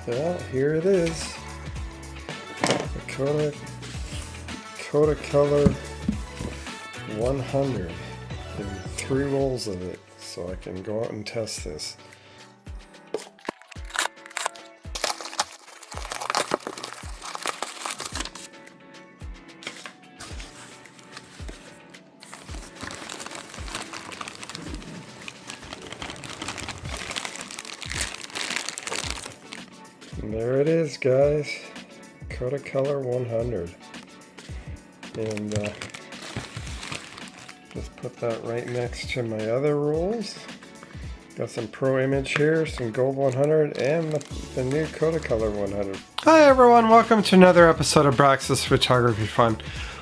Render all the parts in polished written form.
Well, here it is. The Kodacolor 100 and 3 rolls of it, so I can go out and test this. And there it is, guys. Kodacolor 100. And just put that right next to my other rolls. Got some ProImage here, some Gold 100, and the new Kodacolor 100. Hi everyone, welcome to another episode of Braxus Photography Fun.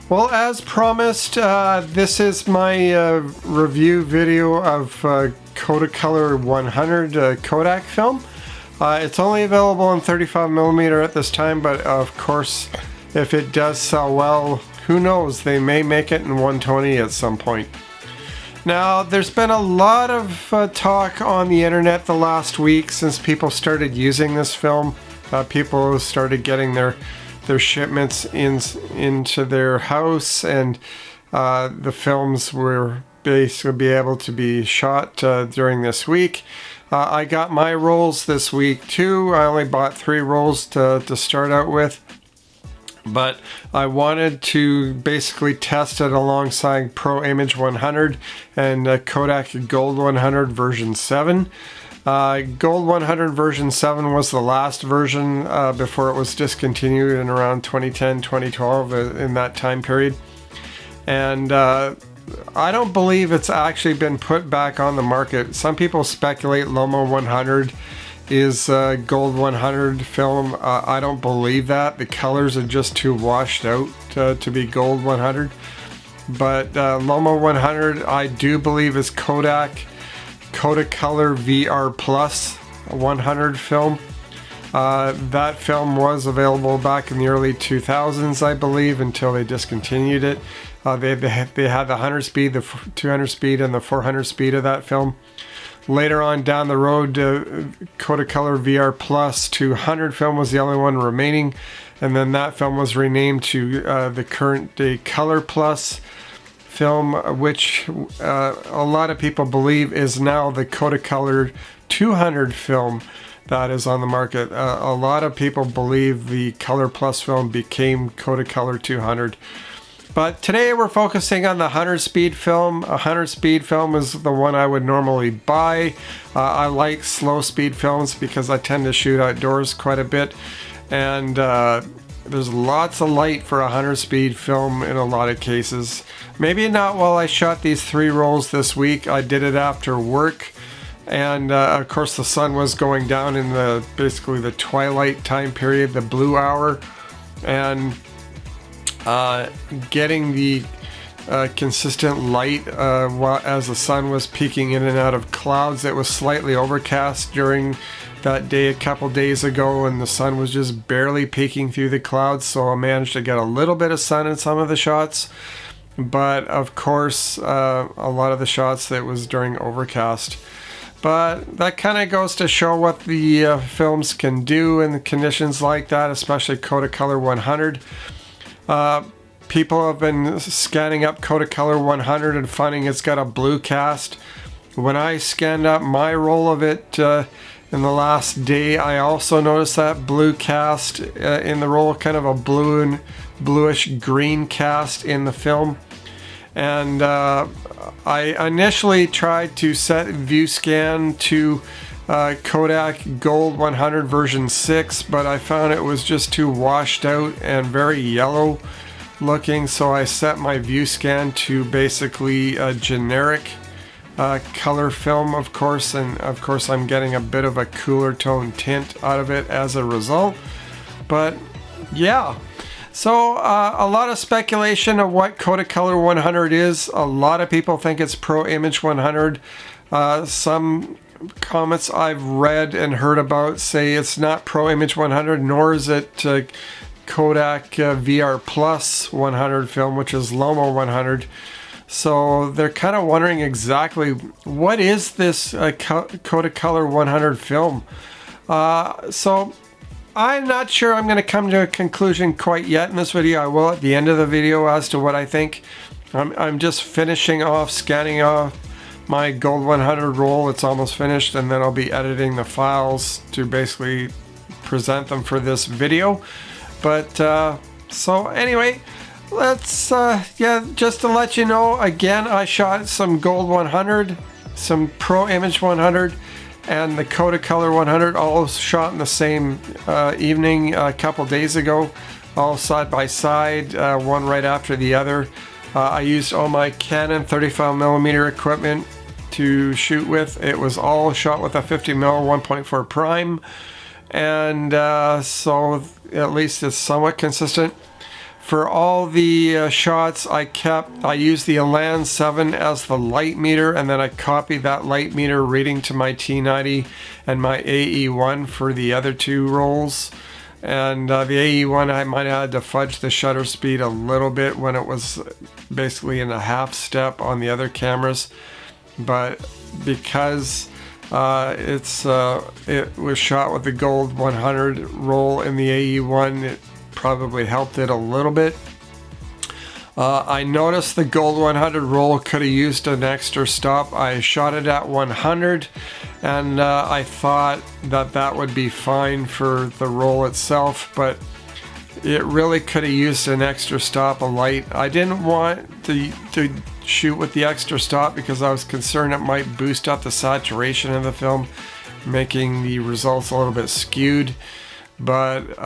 Well, as promised, this is my review video of Kodacolor 100 Kodak film. It's only available in 35mm at this time, but of course, if it does sell well, who knows, they may make it in 120 at some point. Now, there's been a lot of talk on the internet the last week since people started using this film. People started getting their shipments into their house, and the films were basically be able to be shot during this week. I got my rolls this week too. I only bought 3 rolls to start out with, but I wanted to basically test it alongside ProImage 100 and Kodak Gold 100 version 7. Gold 100 version 7 was the last version before it was discontinued in around 2010, 2012, in that time period. And I don't believe it's actually been put back on the market. Some people speculate Lomo 100 is Gold 100 film. I don't believe that. The colors are just too washed out to be Gold 100. But Lomo 100, I do believe, is Kodacolor VR Plus 100 film. That film was available back in the early 2000s, I believe, until they discontinued it. They had the 100 speed, the 200 speed, and the 400 speed of that film. Later on down the road, Kodacolor VR Plus 200 film was the only one remaining, and then that film was renamed to the current day Color Plus film, which a lot of people believe is now the Kodacolor 200 film that is on the market. A lot of people believe the Color Plus film became Kodacolor 200. But today we're focusing on the 100 speed film. A 100 speed film is the one I would normally buy. I like slow speed films because I tend to shoot outdoors quite a bit. And there's lots of light for a 100 speed film in a lot of cases. Maybe not while I shot these 3 rolls this week. I did it after work. And of course the sun was going down in basically the twilight time period, the blue hour. And getting the consistent light as the sun was peeking in and out of clouds. It was slightly overcast during that day a couple days ago, and the sun was just barely peeking through the clouds, so I managed to get a little bit of sun in some of the shots. But of course, a lot of the shots, it was during overcast. But that kind of goes to show what the films can do in conditions like that, especially Kodacolor 100. People have been scanning up Kodacolor 100 and finding it's got a blue cast. When I scanned up my roll of it in the last day, I also noticed that blue cast in the roll, kind of a bluish green cast in the film. And I initially tried to set view scan to Kodak Gold 100 version 6, but I found it was just too washed out and very yellow looking, so I set my view scan to basically a generic color film, of course, and of course I'm getting a bit of a cooler tone tint out of it as a result. But yeah, so a lot of speculation of what Kodacolor 100 is. A lot of people think it's ProImage 100. Some comments I've read and heard about say it's not ProImage 100, nor is it Kodak VR Plus 100 film, which is Lomo 100. So they're kind of wondering exactly what is this Kodacolor 100 film. So I'm not sure I'm going to come to a conclusion quite yet in this video. I will at the end of the video as to what I think. I'm just finishing off, scanning off my Gold 100 roll. It's almost finished, and then I'll be editing the files to basically present them for this video. But so anyway, let's yeah, just to let you know, again, I shot some Gold 100, some ProImage 100, and the Kodacolor 100, all shot in the same evening a couple days ago, all side by side, one right after the other. I used all my Canon 35mm equipment to shoot with. It was all shot with a 50mm 1.4 prime, and so at least it's somewhat consistent. For all the shots I used the Elan 7 as the light meter, and then I copied that light meter reading to my T90 and my AE1 for the other two rolls. And the AE1, I might have had to fudge the shutter speed a little bit when it was basically in a half step on the other cameras. But because it was shot with the Gold 100 roll in the AE1, it probably helped it a little bit. I noticed the Gold 100 roll could have used an extra stop. I shot it at 100, and I thought that that would be fine for the roll itself, but it really could have used an extra stop of light. I didn't want to shoot with the extra stop because I was concerned it might boost up the saturation of the film, making the results a little bit skewed. But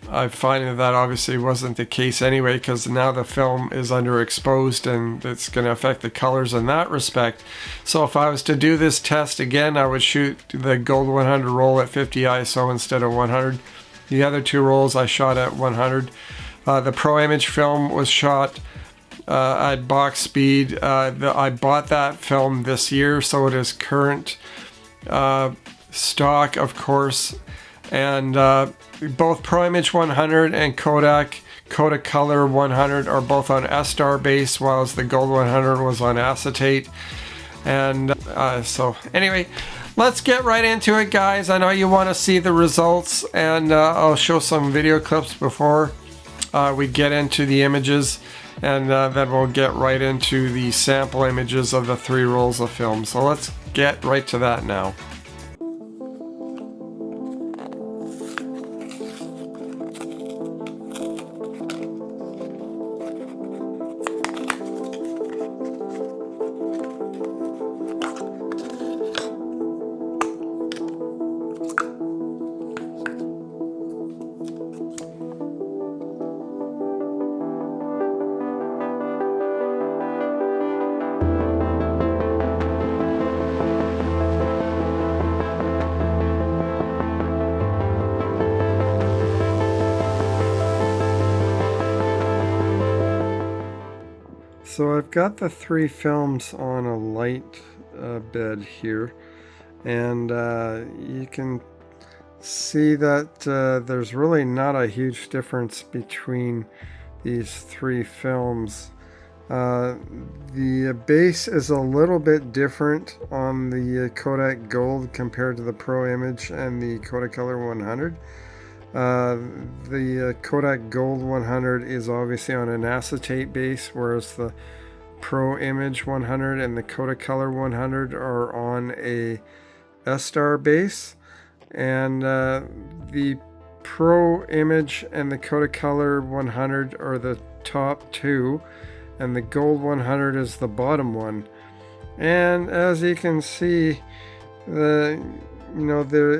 I find that obviously wasn't the case anyway, because now the film is underexposed and it's going to affect the colors in that respect. So if I was to do this test again, I would shoot the Gold 100 roll at 50 ISO instead of 100. The other two rolls I shot at 100. The ProImage film was shot at box speed. I bought that film this year, so it is current stock, of course. And both ProImage 100 and Kodacolor 100 are both on S-Star base, while the Gold 100 was on acetate. And so anyway, let's get right into it, guys. I know you want to see the results, and I'll show some video clips before we get into the images, and then we'll get right into the sample images of the 3 rolls of film. So let's get right to that now. So I've got the 3 films on a light bed here, and you can see that there's really not a huge difference between these 3 films. The base is a little bit different on the Kodak Gold compared to the ProImage and the Kodacolor 100. The Kodak Gold 100 is obviously on an acetate base, whereas the ProImage 100 and the Kodacolor 100 are on a S-Star base. And the ProImage and the Kodacolor 100 are the top 2, and the Gold 100 is the bottom one. And as you can see, the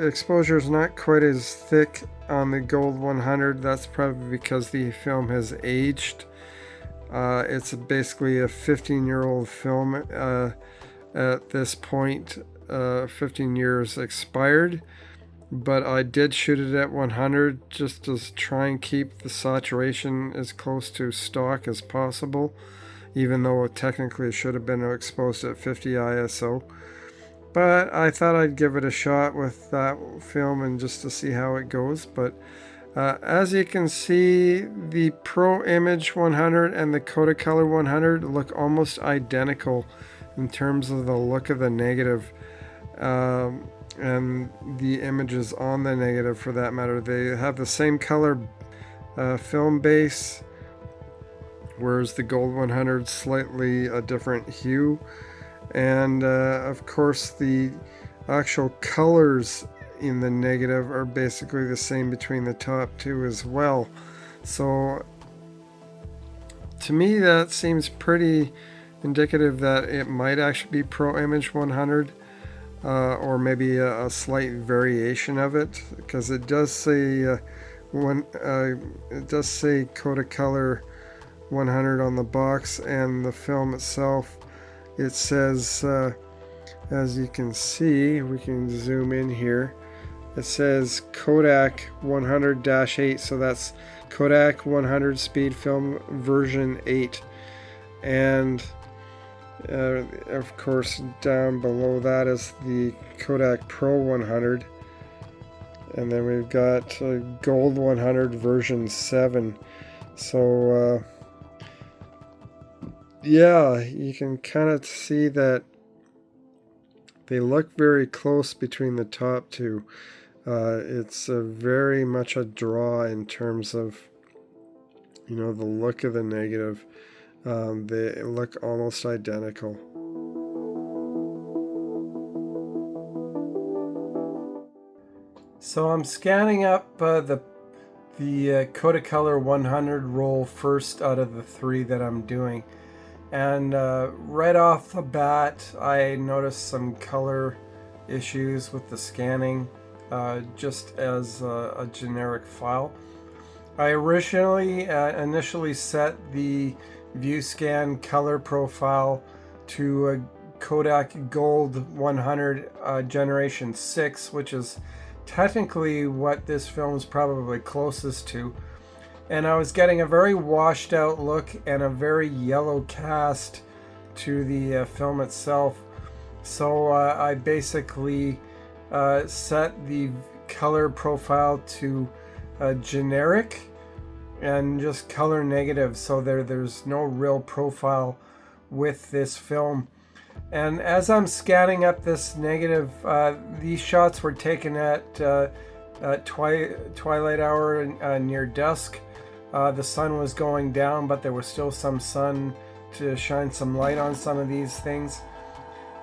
exposure is not quite as thick on the Gold 100. That's probably because the film has aged. It's basically a 15-year-old film at this point. 15 years expired, but I did shoot it at 100 just to try and keep the saturation as close to stock as possible, even though technically it should have been exposed at 50 ISO. But I thought I'd give it a shot with that film and just to see how it goes. But as you can see, the ProImage 100 and the Kodacolor 100 look almost identical in terms of the look of the negative. and the images on the negative for that matter. They have the same color film base, whereas the Gold 100 slightly a different hue, and of course the actual colors in the negative are basically the same between the top two as well. So to me that seems pretty indicative that it might actually be ProImage 100, or maybe a slight variation of it, because it does say Kodacolor 100 on the box, and the film itself, it says, as you can see, we can zoom in here, it says Kodak 100-8, so that's Kodak 100 speed film version 8. And of course down below that is the Kodak Pro 100, and then we've got Gold 100 version 7. So yeah, you can kind of see that they look very close between the top two. It's very much a draw in terms of, you know, the look of the negative. They look almost identical. So I'm scanning up the Kodacolor 100 roll first out of the 3 that I'm doing, and right off the bat I noticed some color issues with the scanning, just as a generic file. I initially set the view scan color profile to a Kodak Gold 100 generation 6, which is technically what this film is probably closest to, and I was getting a very washed out look and a very yellow cast to the film itself. So I basically set the color profile to generic and just color negative, so there's no real profile with this film. And as I'm scanning up this negative, these shots were taken at twilight hour, near dusk. The sun was going down, but there was still some sun to shine some light on some of these things.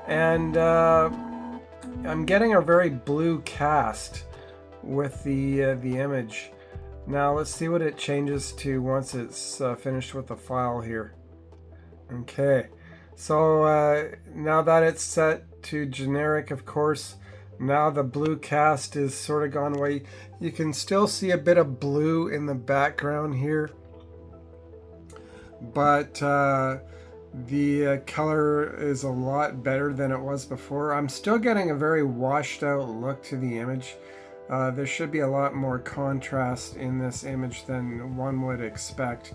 And I'm getting a very blue cast with the image. Now let's see what it changes to once it's finished with the file here. Okay, so now that it's set to generic, of course, now the blue cast is sort of gone away. You can still see a bit of blue in the background here, but the color is a lot better than it was before. I'm still getting a very washed out look to the image. There should be a lot more contrast in this image than one would expect,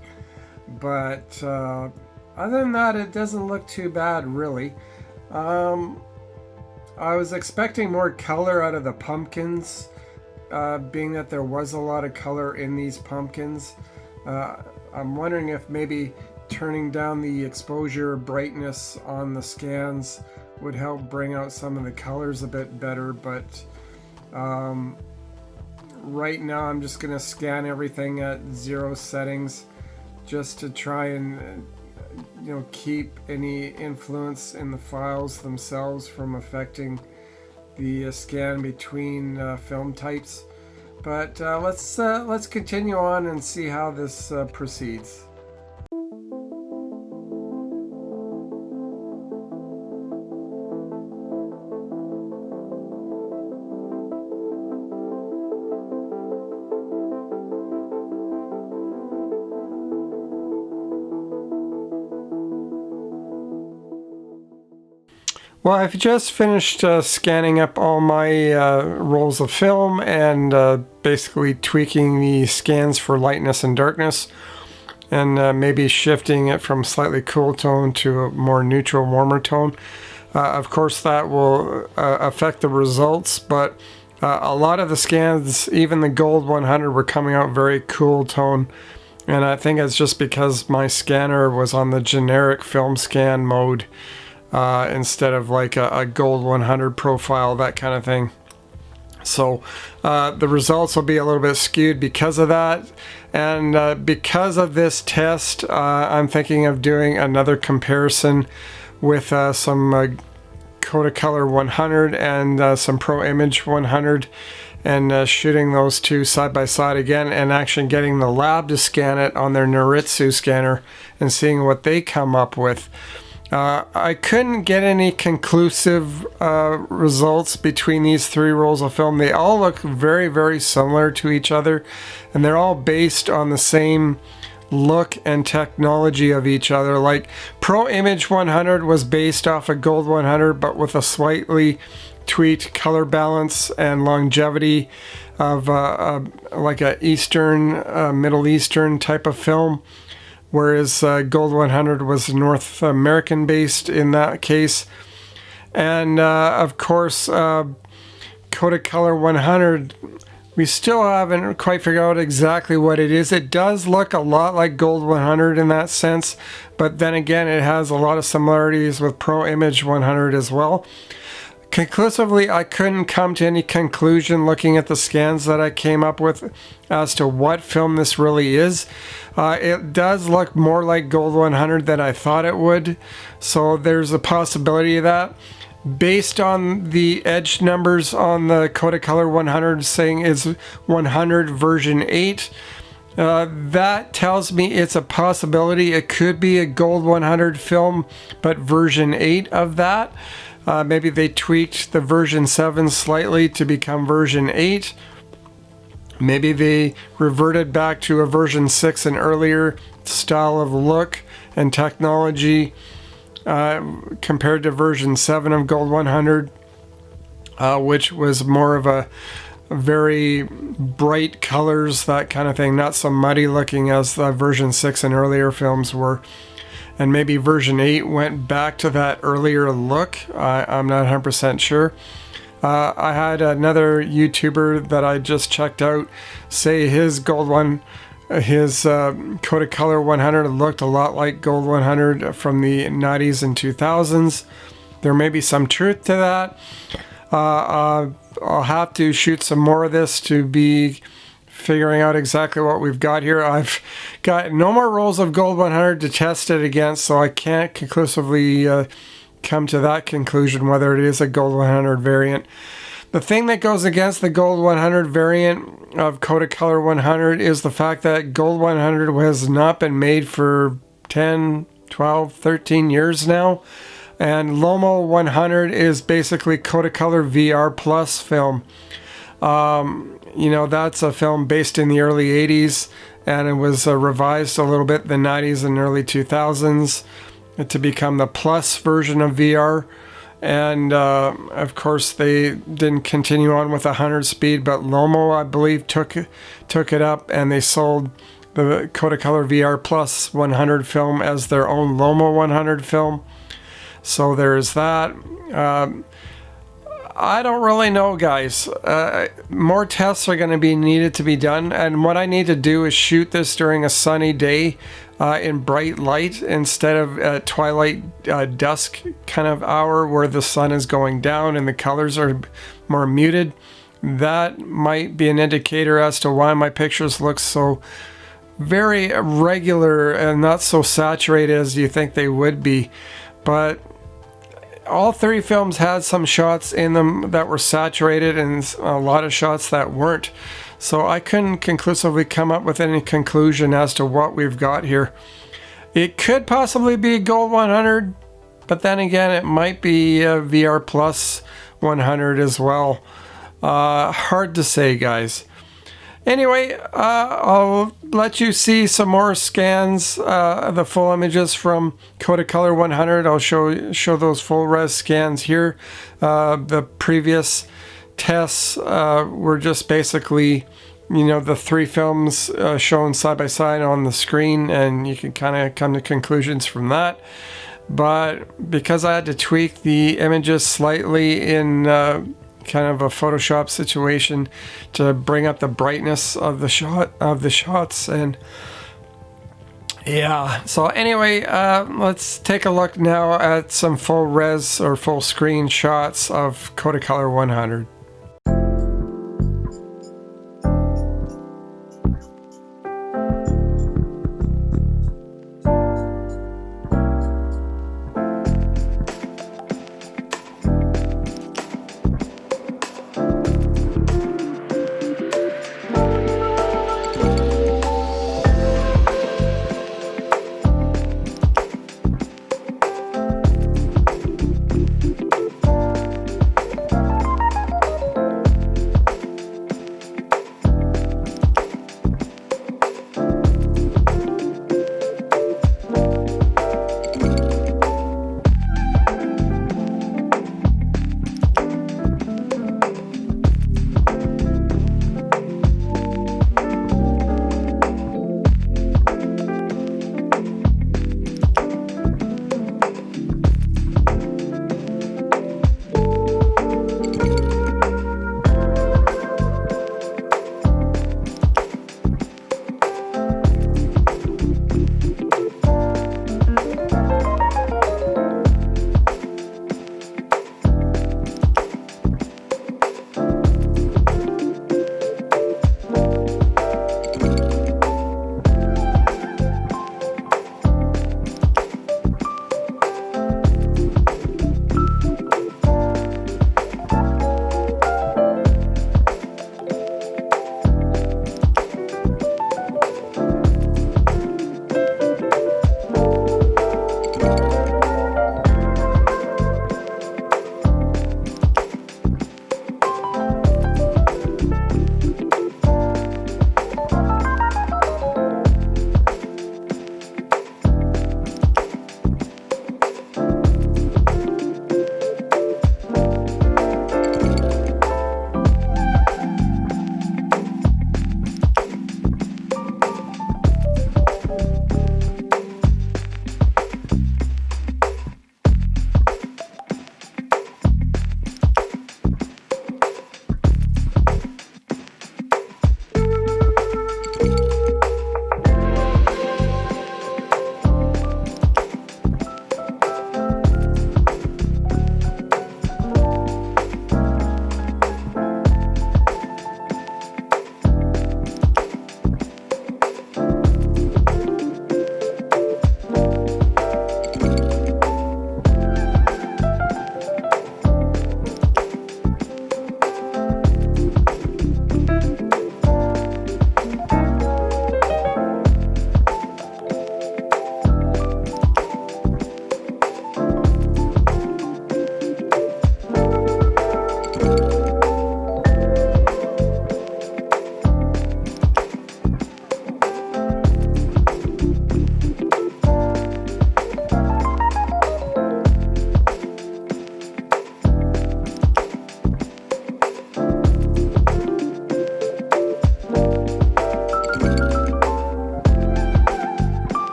but other than that, it doesn't look too bad, really. I was expecting more color out of the pumpkins, being that there was a lot of color in these pumpkins. I'm wondering if maybe turning down the exposure brightness on the scans would help bring out some of the colors a bit better, but right now I'm just going to scan everything at 0 settings just to try and keep any influence in the files themselves from affecting the scan between film types. But let's continue on and see how this proceeds. Well, I've just finished scanning up all my rolls of film and basically tweaking the scans for lightness and darkness, and maybe shifting it from slightly cool tone to a more neutral, warmer tone. Of course, that will affect the results, but a lot of the scans, even the Gold 100, were coming out very cool tone. And I think it's just because my scanner was on the generic film scan mode, instead of like a Gold 100 profile, that kind of thing. So the results will be a little bit skewed because of that. And because of this test, I'm thinking of doing another comparison with some Kodacolor 100 and some ProImage 100, and shooting those two side by side again, and actually getting the lab to scan it on their Noritsu scanner and seeing what they come up with. I couldn't get any conclusive results between these three rolls of film. They all look very, very similar to each other, and they're all based on the same look and technology of each other. Like ProImage 100 was based off a Gold 100, but with a slightly tweaked color balance and longevity of like a Middle Eastern type of film. Whereas Gold 100 was North American based in that case. And of course, Kodacolor 100, we still haven't quite figured out exactly what it is. It does look a lot like Gold 100 in that sense, but then again, it has a lot of similarities with ProImage 100 as well. Conclusively, I couldn't come to any conclusion looking at the scans that I came up with as to what film this really is. It does look more like Gold 100 than I thought it would, so there's a possibility of that. Based on the edge numbers on the Kodacolor 100 saying it's 100 version 8, that tells me it's a possibility. It could be a Gold 100 film, but version 8 of that. Maybe they tweaked the version 7 slightly to become version 8. Maybe they reverted back to a version 6 and earlier style of look and technology compared to version 7 of Gold 100, which was more of a very bright colors, that kind of thing, not so muddy looking as the version 6 and earlier films were. And maybe version 8 went back to that earlier look. I'm not 100% sure. I had another YouTuber that I just checked out say his Kodacolor 100 looked a lot like Gold 100 from the 90s and 2000s. There may be some truth to that. I'll have to shoot some more of this to be figuring out exactly what we've got here. I've got no more rolls of Gold 100 to test it against, so I can't conclusively come to that conclusion whether it is a Gold 100 variant. The thing that goes against the Gold 100 variant of Kodacolor 100 is the fact that Gold 100 has not been made for 10, 12, 13 years now. And Lomo 100 is basically Kodacolor VR Plus film. You know, that's a film based in the early 80s, and it was revised a little bit in the 90s and early 2000s to become the Plus version of VR. And of course, they didn't continue on with 100 speed, but Lomo, I believe, took it up, and they sold the Kodacolor VR Plus 100 film as their own Lomo 100 film. So there's that. I don't really know, guys. More tests are going to be needed to be done, and what I need to do is shoot this during a sunny day in bright light instead of twilight dusk kind of hour where the sun is going down and the colors are more muted. That might be an indicator as to why my pictures look so very regular and not so saturated as you think they would be. But all three films had some shots in them that were saturated and a lot of shots that weren't. So I couldn't conclusively come up with any conclusion as to what we've got here. It could possibly be Gold 100, but then again, it might be VR Plus 100 as well. Hard to say, guys. Anyway, I'll let you see some more scans, the full images from Kodacolor 100. I'll show those full res scans here. The previous tests were just basically, you know, the three films shown side by side on the screen, and you can kind of come to conclusions from that. But because I had to tweak the images slightly in kind of a Photoshop situation to bring up the brightness of the shots, and yeah. So anyway, let's take a look now at some full res or full screen shots of Kodacolor 100.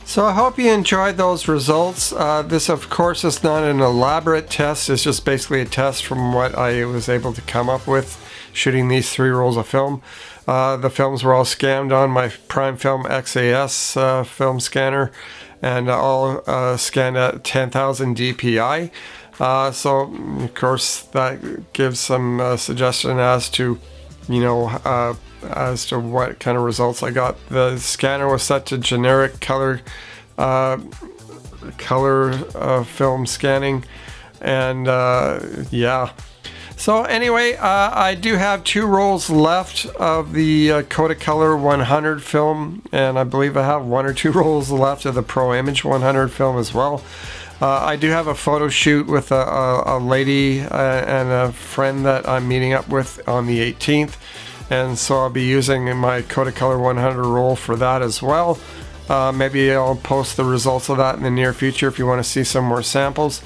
So I hope you enjoyed those results. This of course is not an elaborate test, it's just basically a test from what I was able to come up with shooting these 3 rolls of film. The films were all scanned on my PrimeFilm XAS film scanner, and all scanned at 10,000 DPI. So of course that gives some suggestion as to, you know, as to what kind of results I got. The scanner was set to generic color film scanning, and yeah. So anyway, I do have 2 rolls left of the Kodacolor 100 film, and I believe I have 1 or 2 rolls left of the ProImage 100 film as well. I do have a photo shoot with a lady and a friend that I'm meeting up with on the 18th. And so I'll be using my Kodacolor 100 roll for that as well. Maybe I'll post the results of that in the near future if you want to see some more samples.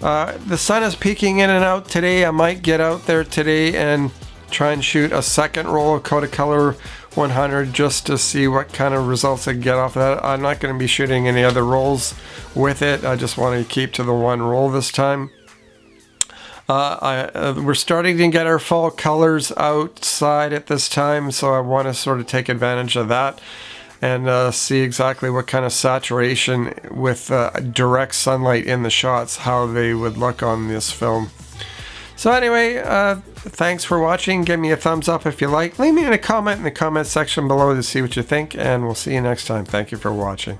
The sun is peeking in and out today. I might get out there today and try and shoot a second roll of Kodacolor 100 just to see what kind of results I can get off of that. I'm not going to be shooting any other rolls with it. I just want to keep to the 1 roll this time. We're starting to get our fall colors outside at this time, so I want to sort of take advantage of that and see exactly what kind of saturation with direct sunlight in the shots, how they would look on this film. So anyway, thanks for watching. Give me a thumbs up if you like. Leave me a comment in the comment section below to see what you think, and we'll see you next time. Thank you for watching.